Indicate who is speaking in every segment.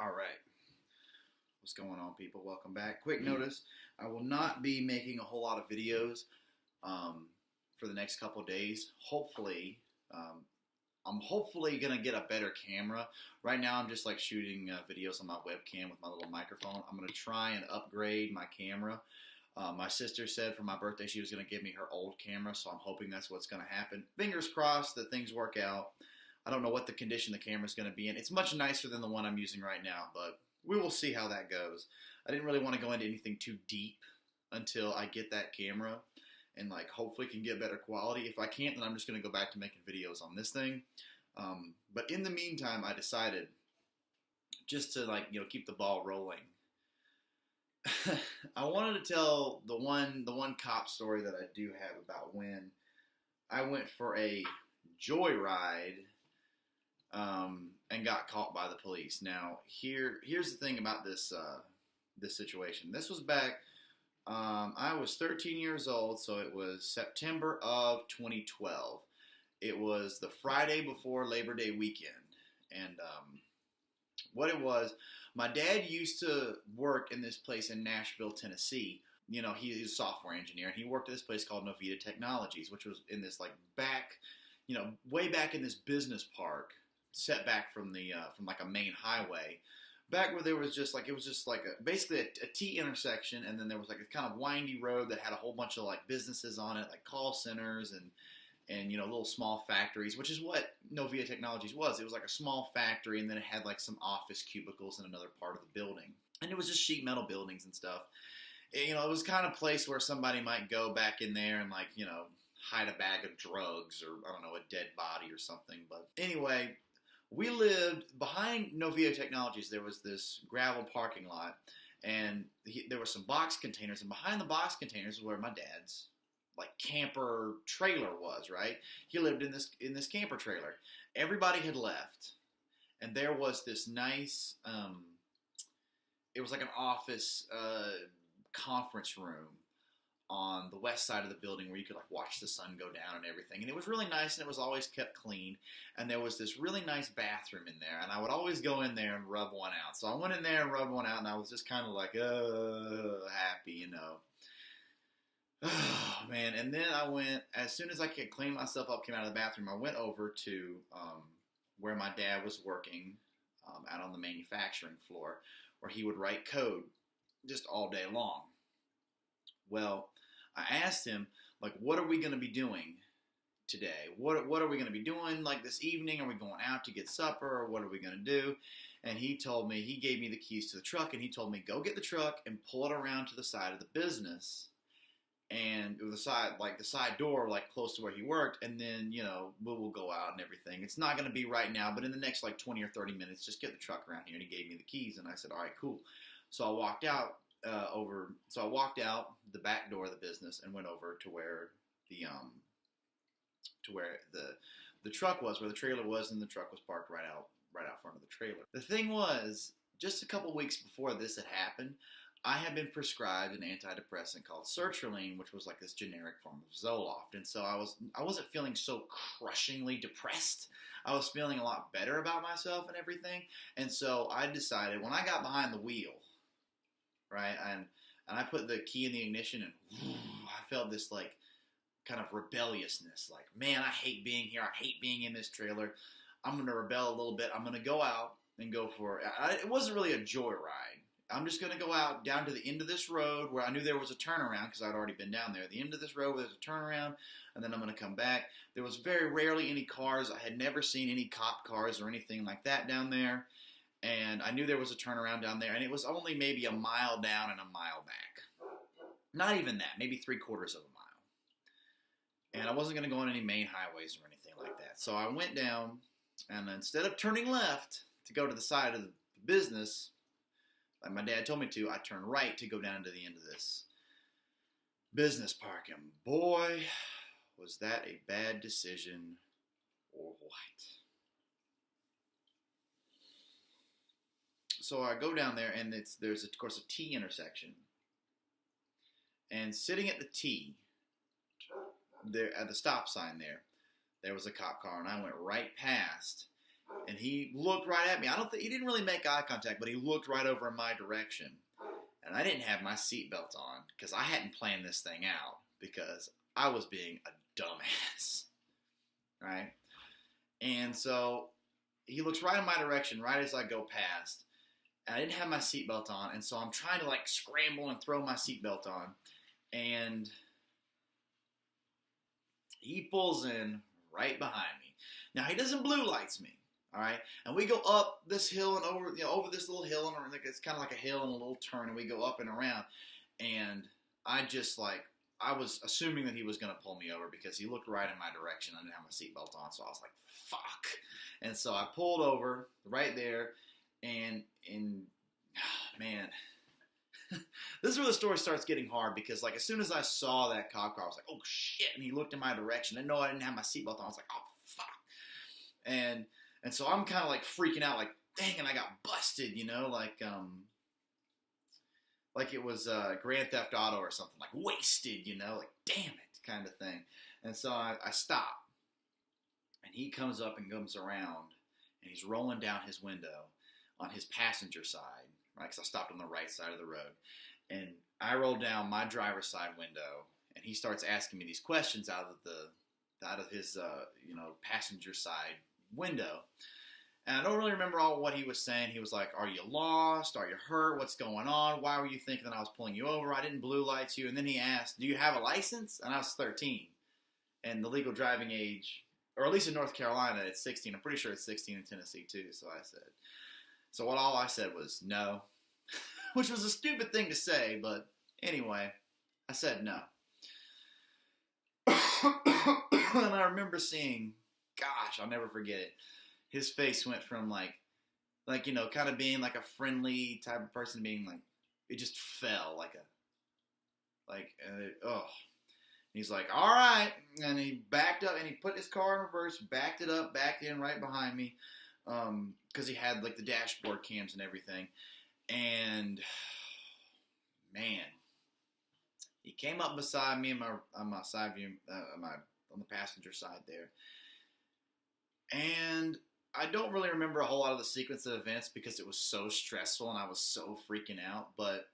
Speaker 1: All right. What's going on, people? Welcome back. Quick notice, I will not be making a whole lot of videos for the next couple of days. Hopefully, I'm hopefully going to get a better camera. Right now, I'm just like shooting videos on my webcam with my little microphone. I'm going to try and upgrade my camera. My sister said for my birthday she was going to give me her old camera, so I'm hoping that's what's going to happen. Fingers crossed that things work out. I don't know what the condition the camera's going to be in. It's much nicer than the one I'm using right now, but we will see how that goes. I didn't really want to go into anything too deep until I get that camera and like hopefully can get better quality. If I can't, then I'm just going to go back to making videos on this thing. But in the meantime, I decided just to keep the ball rolling. I wanted to tell the one cop story that I do have about when I went for a joyride and got caught by the police. Now, here's the thing about this situation. This was back, I was 13 years old, so it was September of 2012. It was the Friday before Labor Day weekend. And what it was, my dad used to work in this place in Nashville, Tennessee. You know, he's a software engineer, and he worked at this place called Novita Technologies, which was in this way back in this business park, set back from a main highway, back where there was basically a T intersection, and then there was like a kind of windy road that had a whole bunch of like businesses on it, like call centers and little small factories, which is what Novita Technologies was. It was like a small factory, and then it had like some office cubicles in another part of the building, and it was just sheet metal buildings and stuff. It was kind of a place where somebody might go back in there and hide a bag of drugs or, I don't know, a dead body or something. But anyway, we lived behind Novita Technologies. There was this gravel parking lot, and there were some box containers, and behind the box containers was where my dad's camper trailer was, right? He lived in this camper trailer. Everybody had left, and there was this nice, it was like an office conference room on the west side of the building where you could watch the sun go down and everything. And it was really nice, and it was always kept clean. And there was this really nice bathroom in there, and I would always go in there and rub one out. So I went in there and rubbed one out, and I was just kind of happy, Oh, man. And then I went, as soon as I could clean myself up, came out of the bathroom, I went over to where my dad was working out on the manufacturing floor, where he would write code just all day long. Well, I asked him, what are we going to be doing today? What are we going to be doing this evening? Are we going out to get supper, or what are we going to do? And he gave me the keys to the truck, and he told me, go get the truck and pull it around to the side of the business. And the side door, close to where he worked, and then, we'll go out and everything. It's not going to be right now, but in the next 20 or 30 minutes, just get the truck around here. And he gave me the keys, and I said, all right, cool. So I walked out the back door of the business and went over to where the truck was, where the trailer was, and the truck was parked right out front of the trailer. The thing was, just a couple weeks before this had happened, I had been prescribed an antidepressant called sertraline, which was this generic form of Zoloft. And so I wasn't feeling so crushingly depressed. I was feeling a lot better about myself and everything. And so I decided, when I got behind the wheel, right, and I put the key in the ignition, and I felt this kind of rebelliousness. Man, I hate being here. I hate being in this trailer. I'm going to rebel a little bit. I'm going to go out and go for it. It wasn't really a joyride. I'm just going to go out down to the end of this road where I knew there was a turnaround because I'd already been down there. The end of this road where there's a turnaround, and then I'm going to come back. There was very rarely any cars. I had never seen any cop cars or anything like that down there. And I knew there was a turnaround down there, and it was only maybe a mile down and a mile back. Not even that, maybe 3/4 of a mile. And I wasn't going to go on any main highways or anything like that. So I went down, and instead of turning left to go to the side of the business, like my dad told me to, I turned right to go down to the end of this business park. And boy, was that a bad decision or what. So I go down there, and there's of course a T intersection. And sitting at the T, there at the stop sign there was a cop car, and I went right past, And he looked right at me. I don't think he didn't really make eye contact, but he looked right over in my direction. And I didn't have my seatbelt on because I hadn't planned this thing out because I was being a dumbass, right? And so he looks right in my direction right as I go past. And I didn't have my seatbelt on, and so I'm trying to like scramble and throw my seatbelt on. And he pulls in right behind me. Now he doesn't blue lights me. All right, and we go up this hill and over, over this little hill, and it's kind of like a hill and a little turn, and we go up and around. And I just I was assuming that he was going to pull me over because he looked right in my direction. I didn't have my seatbelt on, so I was like, "Fuck!" And so I pulled over right there, and man, this is where the story starts getting hard because like as soon as I saw that cop car, I was like, "Oh shit!" And he looked in my direction. And no, I didn't have my seatbelt on. I was like, "Oh fuck!" And so I'm kind of like freaking out, like, dang, and I got busted, like it was Grand Theft Auto or something, like wasted, like damn it kind of thing. And so I stop, and he comes up and comes around, and he's rolling down his window on his passenger side, right? Because I stopped on the right side of the road, and I roll down my driver's side window, and he starts asking me these questions out of his passenger side window. And I don't really remember all what he was saying. He was like, "Are you lost? Are you hurt? What's going on? Why were you thinking that I was pulling you over? I didn't blue light you." And then he asked, "Do you have a license?" And I was 13. And the legal driving age, or at least in North Carolina, it's 16. I'm pretty sure it's 16 in Tennessee too. So all I said was no, which was a stupid thing to say. But anyway, I said no. And I remember seeing, gosh, I'll never forget it. His face went from kind of being like a friendly type of person, being like, it just fell he's like, "All right," and he backed up and he put his car in reverse, backed it up, backed in right behind me, because he had like the dashboard cams and everything, and man, he came up beside me on my side view, on the passenger side there. And I don't really remember a whole lot of the sequence of events because it was so stressful and I was so freaking out. But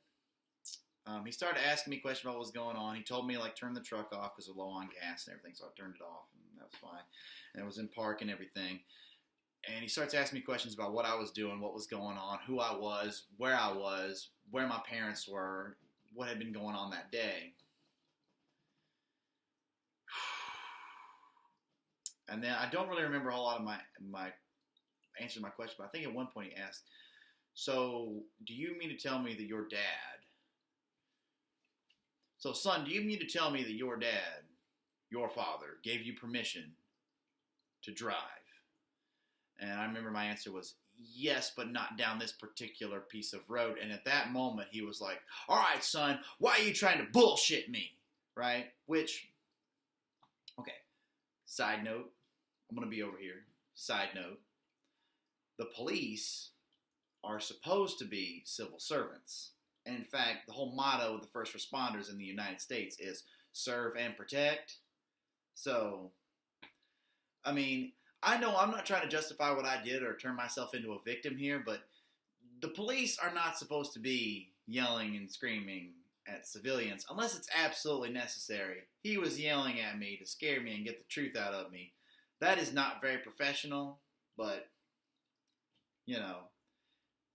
Speaker 1: he started asking me questions about what was going on. He told me turn the truck off because we're low on gas and everything. So I turned it off and that was fine. And it was in park and everything. And he starts asking me questions about what I was doing, what was going on, who I was, where my parents were, what had been going on that day. And then I don't really remember a whole lot of my answer to my question, but I think at one point he asked, "So, do you mean to tell me that your dad... So, son, do you mean to tell me that your dad, your father, gave you permission to drive?" And I remember my answer was, "Yes, but not down this particular piece of road." And at that moment, he was like, "All right, son, why are you trying to bullshit me?" Right? Which, okay, side note, I'm going to be over here. Side note, the police are supposed to be civil servants. And in fact, the whole motto of the first responders in the United States is serve and protect. So, I mean, I know I'm not trying to justify what I did or turn myself into a victim here, but the police are not supposed to be yelling and screaming at civilians unless it's absolutely necessary. He was yelling at me to scare me and get the truth out of me. That is not very professional, but,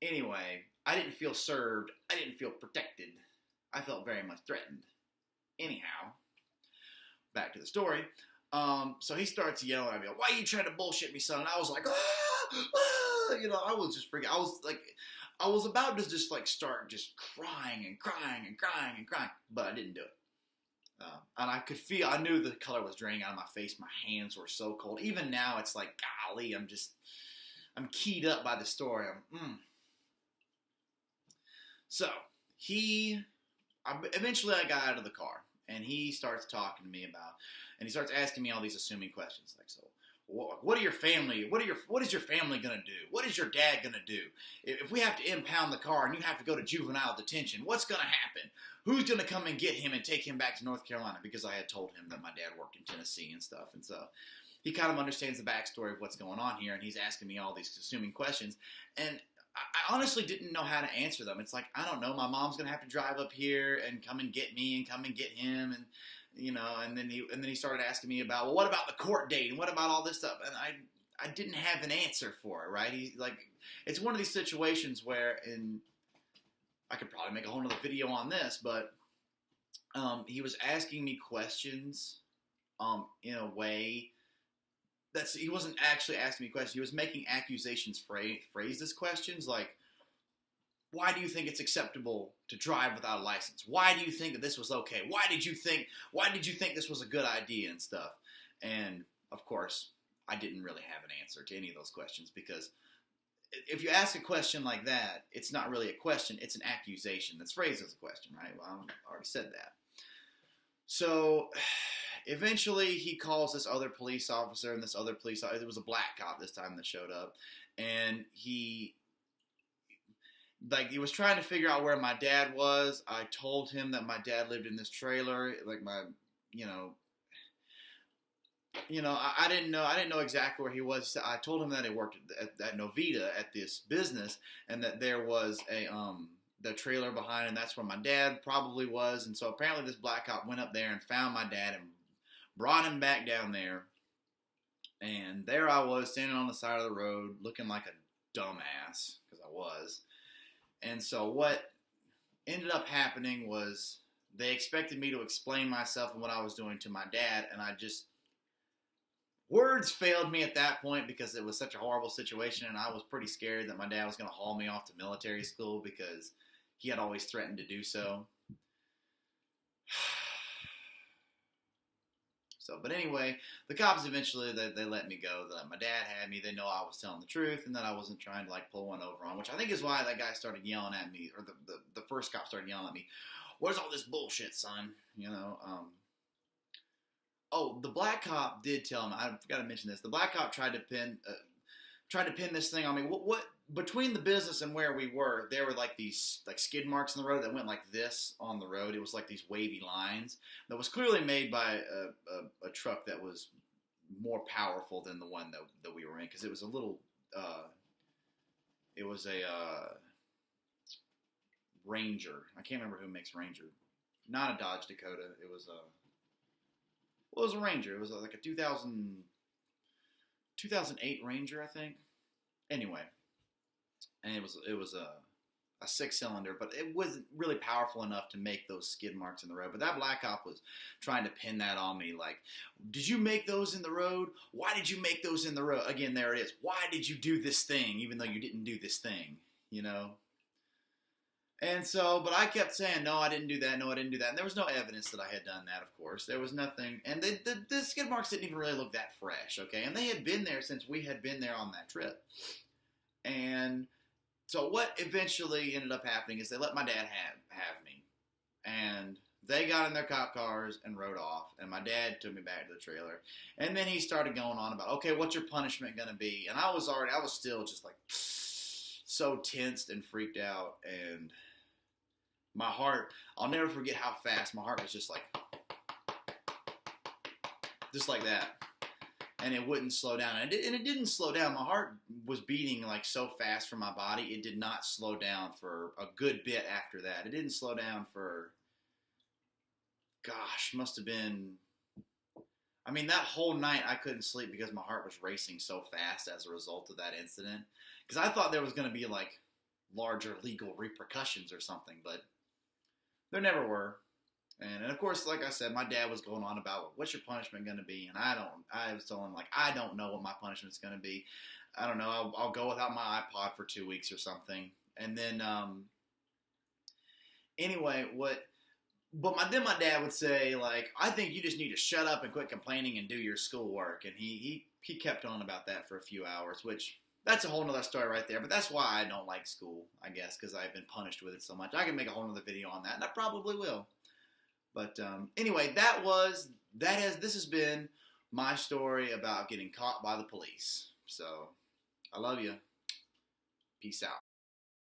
Speaker 1: Anyway, I didn't feel served. I didn't feel protected. I felt very much threatened. Anyhow, back to the story. So he starts yelling at me, "Why are you trying to bullshit me, son?" And I was like, I was just freaking. I was about to just start just crying and crying and crying and crying, but I didn't do it. And I knew the color was draining out of my face. My hands were so cold. Even now, it's like, golly, I'm keyed up by the story. So, eventually I got out of the car, and he starts talking to me and he starts asking me all these assuming questions, like, so, what is your family going to do? What is your dad going to do? If we have to impound the car and you have to go to juvenile detention, what's going to happen? Who's going to come and get him and take him back to North Carolina? Because I had told him that my dad worked in Tennessee and stuff. And so he kind of understands the backstory of what's going on here, and he's asking me all these assuming questions, and I honestly didn't know how to answer them. It's like, I don't know, my mom's gonna have to drive up here and come and get me and come and get him, and and then he started asking me about, well, what about the court date and what about all this stuff, and I didn't have an answer for it, right? He's like, it's one of these situations where, and I could probably make a whole nother video on this, but he was asking me questions in a way he wasn't actually asking me questions. He was making accusations phrased as questions, like, why do you think it's acceptable to drive without a license? Why do you think that this was okay? Why did you think this was a good idea and stuff? And of course, I didn't really have an answer to any of those questions, because if you ask a question like that, it's not really a question, it's an accusation that's phrased as a question, right? Well, I already said that. So eventually he calls this other police officer, and this other police officer, it was a black cop this time that showed up, and he was trying to figure out where my dad was. I told him that my dad lived in this trailer, like I didn't know exactly where he was. I told him that he worked at Novita at this business, and that there was the trailer behind, and that's where my dad probably was. And so apparently this black cop went up there and found my dad and brought him back down there. And there I was, standing on the side of the road, looking like a dumbass, because I was. And so what ended up happening was they expected me to explain myself and what I was doing to my dad, and words failed me at that point, because it was such a horrible situation, and I was pretty scared that my dad was going to haul me off to military school, because he had always threatened to do so. But anyway, the cops eventually, they let me go. They let my dad have me. They know I was telling the truth and that I wasn't trying to pull one over on, which I think is why that guy started yelling at me, or the first cop started yelling at me, "Where's all this bullshit, son?" Oh, the black cop did tell him. I forgot to mention this. The black cop tried to pin this thing on me. What between the business and where we were, there were these skid marks in the road that went like this on the road. It was like these wavy lines that was clearly made by a truck that was more powerful than the one that we were in, because it was a little. It was a Ranger. I can't remember who makes Ranger. Not a Dodge Dakota. It was a. Well, it was a Ranger. It was like a 2008 Ranger, I think. Anyway, and it was a 6-cylinder, but it wasn't really powerful enough to make those skid marks in the road. But that black cop was trying to pin that on me, like, did you make those in the road? Why did you make those in the road? Again, there it is. Why did you do this thing, even though you didn't do this thing, And so, but I kept saying, no, I didn't do that, no, I didn't do that. And there was no evidence that I had done that, of course. There was nothing. And the skid marks didn't even really look that fresh, okay? And they had been there since we had been there on that trip. And so what eventually ended up happening is they let my dad have me. And they got in their cop cars and rode off. And my dad took me back to the trailer. And then he started going on about, okay, what's your punishment going to be? And I was still just like so tensed and freaked out. And my heart, I'll never forget how fast my heart was just like that. And it wouldn't slow down. And it didn't slow down. My heart was beating like so fast for my body. It did not slow down for a good bit after that. It didn't slow down for, gosh, must have been, I mean, that whole night I couldn't sleep because my heart was racing so fast as a result of that incident. Because I thought there was going to be like larger legal repercussions or something, but there never were. And of course, like I said, my dad was going on about, what's your punishment going to be? And I was telling him, like, I don't know what my punishment's going to be. I don't know. I'll go without my iPod for 2 weeks or something. And then, anyway, then my dad would say, like, I think you just need to shut up and quit complaining and do your schoolwork. And he kept on about that for a few hours, which that's a whole nother story right there. But that's why I don't like school, I guess, because I've been punished with it so much. I can make a whole nother video on that, and I probably will. But anyway, this has been my story about getting caught by the police. So, I love you. Peace out.